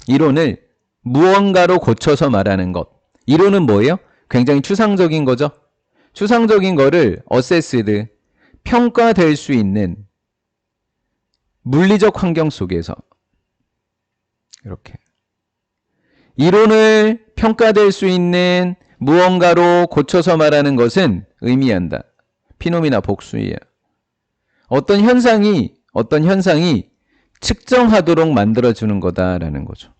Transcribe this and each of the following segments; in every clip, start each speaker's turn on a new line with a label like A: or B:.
A: 이론을 무언가로 고쳐서 말하는 것. 이론은 뭐예요? 굉장히 추상적인 거죠. 추상적인 거를 assessed, 평가될 수 있는 물리적 환경 속에서 이렇게 이론을 평가될 수 있는 무언가로 고쳐서 말하는 것은 의미한다. 피노미나 복수이야. 어떤 현상이 측정하도록 만들어주는 거다라는 거죠.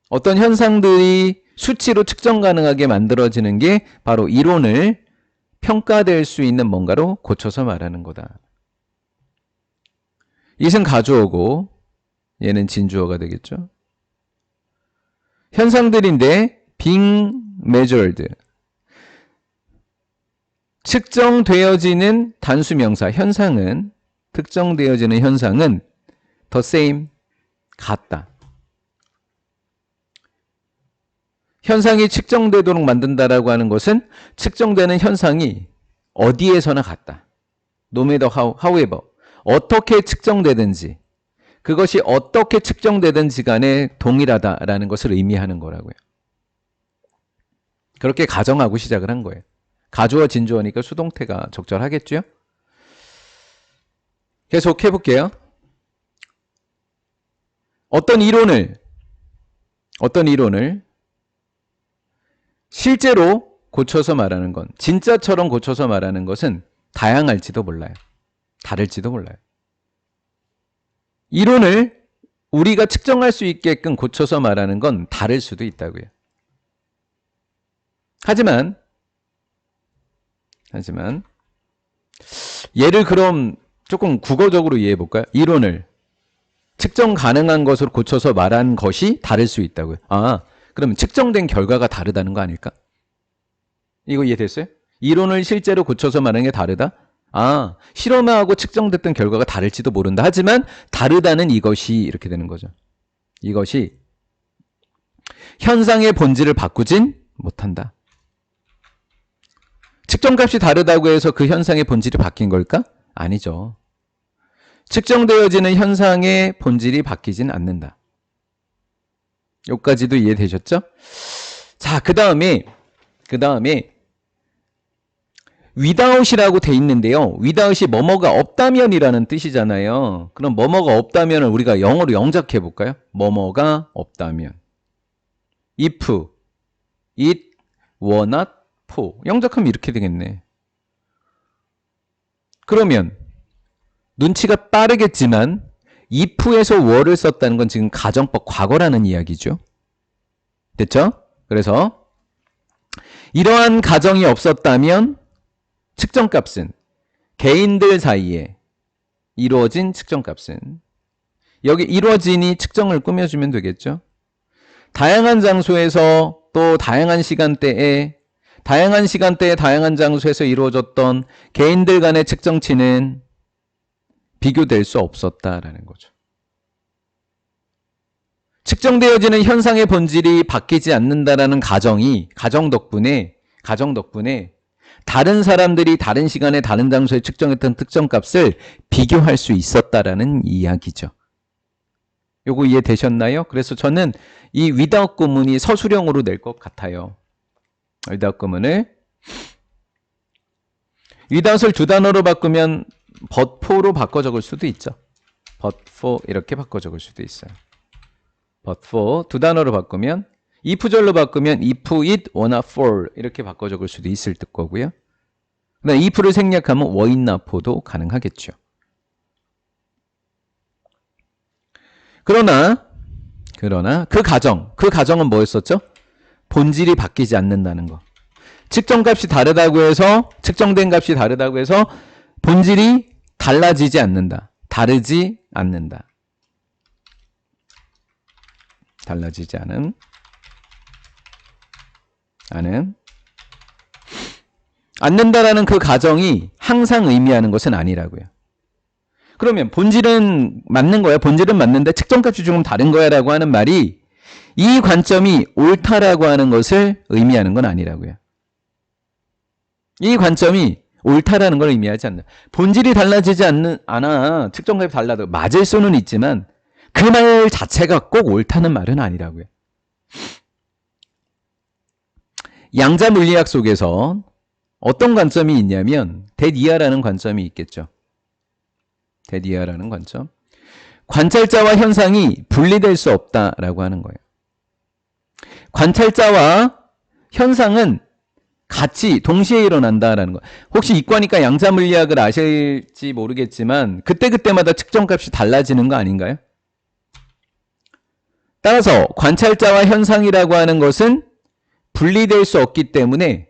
A: 어떤 현상들이 수치로 측정 가능하게 만들어지는 게 바로 이론을 평가될 수 있는 뭔가로 고쳐서 말하는 거다. 이는 가주어고 얘는 진주어가 되겠죠. 현상들인데 being measured, 측정되어지는 단수명사 현상은, 특정되어지는 현상은 the same, 같다. 현상이 측정되도록 만든다라고 하는 것은 측정되는 현상이 어디에서나 같다. No matter how, however, 어떻게 측정되든지, 그것이 어떻게 측정되든지 간에 동일하다라는 것을 의미하는 거라고요. 그렇게 가정하고 시작을 한 거예요. 가주어 진주어니까 수동태가 적절하겠죠? 계속 해볼게요. 어떤 이론을 실제로 고쳐서 말하는 건, 진짜처럼 고쳐서 말하는 것은 다양할지도 몰라요. 다를지도 몰라요. 이론을 우리가 측정할 수 있게끔 고쳐서 말하는 건 다를 수도 있다고요. 하지만 얘를 그럼 조금 국어적으로 이해해 볼까요? 이론을 측정 가능한 것으로 고쳐서 말한 것이 다를 수 있다고요. 아, 그러면 측정된 결과가 다르다는 거 아닐까? 이거 이해됐어요? 이론을 실제로 고쳐서 말하는 게 다르다? 아, 실험하고 측정됐던 결과가 다를지도 모른다. 하지만 다르다는 이것이 이렇게 되는 거죠. 이것이 현상의 본질을 바꾸진 못한다. 측정값이 다르다고 해서 그 현상의 본질이 바뀐 걸까? 아니죠. 측정되어지는 현상의 본질이 바뀌진 않는다. 여기까지도 이해되셨죠? 자, 그 다음에 without이라고 돼 있는데요. without이 뭐뭐가 없다면이라는 뜻이잖아요. 그럼 뭐뭐가 없다면을 우리가 영어로 영작해 볼까요? 뭐뭐가 없다면. if it were not for. 영작하면 이렇게 되겠네. 그러면 눈치가 빠르겠지만 if에서 were를 썼다는 건 지금 가정법 과거라는 이야기죠. 됐죠? 그래서 이러한 가정이 없었다면 측정값은, 개인들 사이에 이루어진 측정값은, 여기 이루어진이 측정을 꾸며주면 되겠죠. 다양한 장소에서 또 다양한 시간대에 다양한 장소에서 이루어졌던 개인들 간의 측정치는 비교될 수 없었다라는 거죠. 측정되어지는 현상의 본질이 바뀌지 않는다라는 가정 덕분에 다른 사람들이 다른 시간에 다른 장소에 측정했던 특정값을 비교할 수 있었다라는 이야기죠. 요거 이해되셨나요? 그래서 저는 이 without 구문이 서술형으로 낼 것 같아요. without 구문을 without을 두 단어로 바꾸면 but for로 바꿔 적을 수도 있죠. but for 이렇게 바꿔 적을 수도 있어요. but for 두 단어로 바꾸면, if절로 바꾸면 if it were not for 이렇게 바꿔 적을 수도 있을 듯 거고요. 그다음에 if를 생략하면 were it not for도 가능하겠죠. 그러나 그 가정은 뭐였었죠? 본질이 바뀌지 않는다는 거. 측정값이 다르다고 해서, 측정된 값이 다르다고 해서 본질이 달라지지 않는다. 다르지 않는다. 달라지지 않는다라는 그 가정이 항상 의미하는 것은 아니라고요. 그러면 본질은 맞는 거야. 본질은 맞는데 측정값이 조금 다른 거야 라고 하는 말이 이 관점이 옳다라고 하는 것을 의미하는 건 아니라고요. 이 관점이 옳다라는 걸 의미하지 않는. 본질이 달라지지 않아. 측정 값이 달라도 맞을 수는 있지만 그 말 자체가 꼭 옳다는 말은 아니라고요. 양자 물리학 속에서 어떤 관점이 있냐면 대이하라는 관점이 있겠죠. 대이하라는 관점. 관찰자와 현상이 분리될 수 없다라고 하는 거예요. 관찰자와 현상은 같이 동시에 일어난다라는 거. 혹시 이과니까 양자 물리학을 아실지 모르겠지만 그때그때마다 측정값이 달라지는 거 아닌가요? 따라서 관찰자와 현상이라고 하는 것은 분리될 수 없기 때문에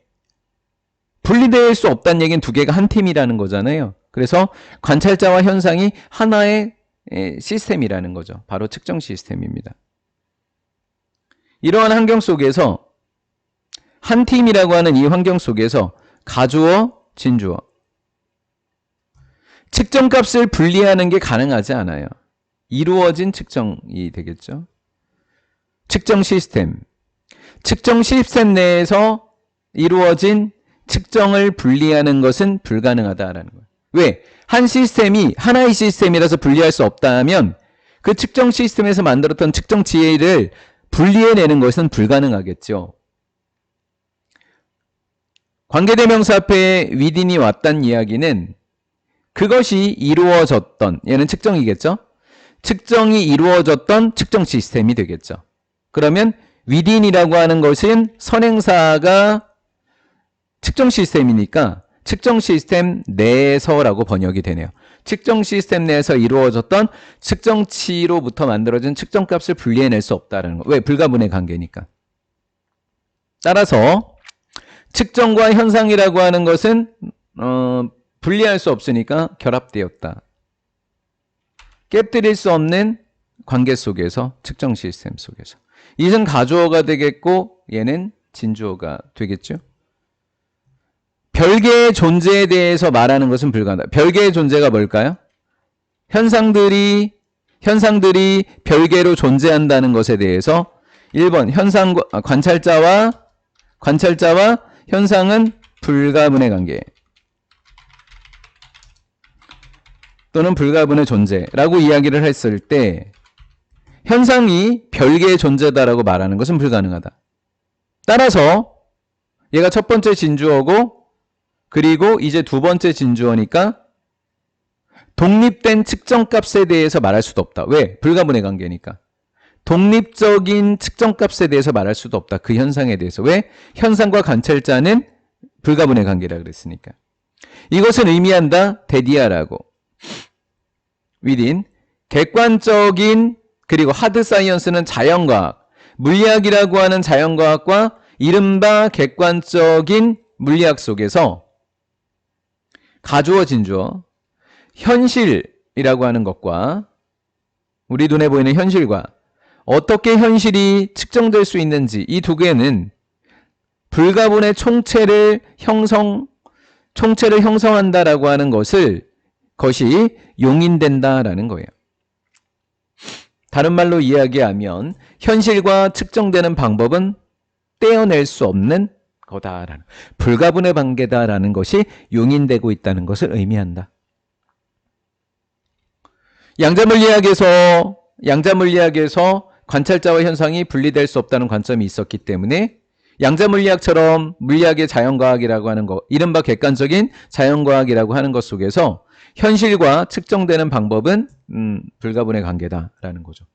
A: 분리될 수 없다는 얘기는 두 개가 한 팀이라는 거잖아요. 그래서 관찰자와 현상이 하나의 시스템이라는 거죠. 바로 측정 시스템입니다. 이러한 환경 속에서 한 팀이라고 하는 이 환경 속에서 가주어, 진주어. 측정값을 분리하는 게 가능하지 않아요. 이루어진 측정이 되겠죠. 측정 시스템. 측정 시스템 내에서 이루어진 측정을 분리하는 것은 불가능하다라는 거예요. 왜? 한 시스템이 하나의 시스템이라서 분리할 수 없다면 그 측정 시스템에서 만들었던 측정 지혜를 분리해내는 것은 불가능하겠죠. 관계대명사 앞에 within이 왔다는 이야기는 그것이 이루어졌던, 얘는 측정이겠죠? 측정이 이루어졌던 측정 시스템이 되겠죠. 그러면 within이라고 하는 것은 선행사가 측정 시스템이니까 측정 시스템 내에서라고 번역이 되네요. 측정 시스템 내에서 이루어졌던 측정치로부터 만들어진 측정값을 분리해낼 수 없다는 거. 왜? 불가분의 관계니까. 따라서 측정과 현상이라고 하는 것은 분리할 수 없으니까 결합되었다. 깨뜨릴 수 없는 관계 속에서 측정 시스템 속에서. 이것은 가주어가 되겠고 얘는 진주어가 되겠죠. 별개의 존재에 대해서 말하는 것은 불가능하다. 별개의 존재가 뭘까요? 현상들이 별개로 존재한다는 것에 대해서 1번 관찰자와 현상은 불가분의 관계 또는 불가분의 존재라고 이야기를 했을 때 현상이 별개의 존재다라고 말하는 것은 불가능하다. 따라서 얘가 첫 번째 진주어고 그리고 이제 두 번째 진주어니까 독립된 측정값에 대해서 말할 수도 없다. 왜? 불가분의 관계니까. 독립적인 측정값에 대해서 말할 수도 없다. 그 현상에 대해서. 왜? 현상과 관찰자는 불가분의 관계라 그랬으니까. 이것은 의미한다. 대디아라고. within. 객관적인 그리고 하드 사이언스는 자연과학. 물리학이라고 하는 자연과학과 이른바 객관적인 물리학 속에서 가주어 진주어 현실이라고 하는 것과 우리 눈에 보이는 현실과 어떻게 현실이 측정될 수 있는지 이 두 개는 불가분의 총체를 형성한다라고 하는 것이 용인된다라는 거예요. 다른 말로 이야기하면 현실과 측정되는 방법은 떼어낼 수 없는 거다라는 불가분의 관계다라는 것이 용인되고 있다는 것을 의미한다. 양자물리학에서 관찰자와 현상이 분리될 수 없다는 관점이 있었기 때문에 양자물리학처럼 물리학의 자연과학이라고 하는 것, 이른바 객관적인 자연과학이라고 하는 것 속에서 현실과 측정되는 방법은 불가분의 관계다라는 거죠.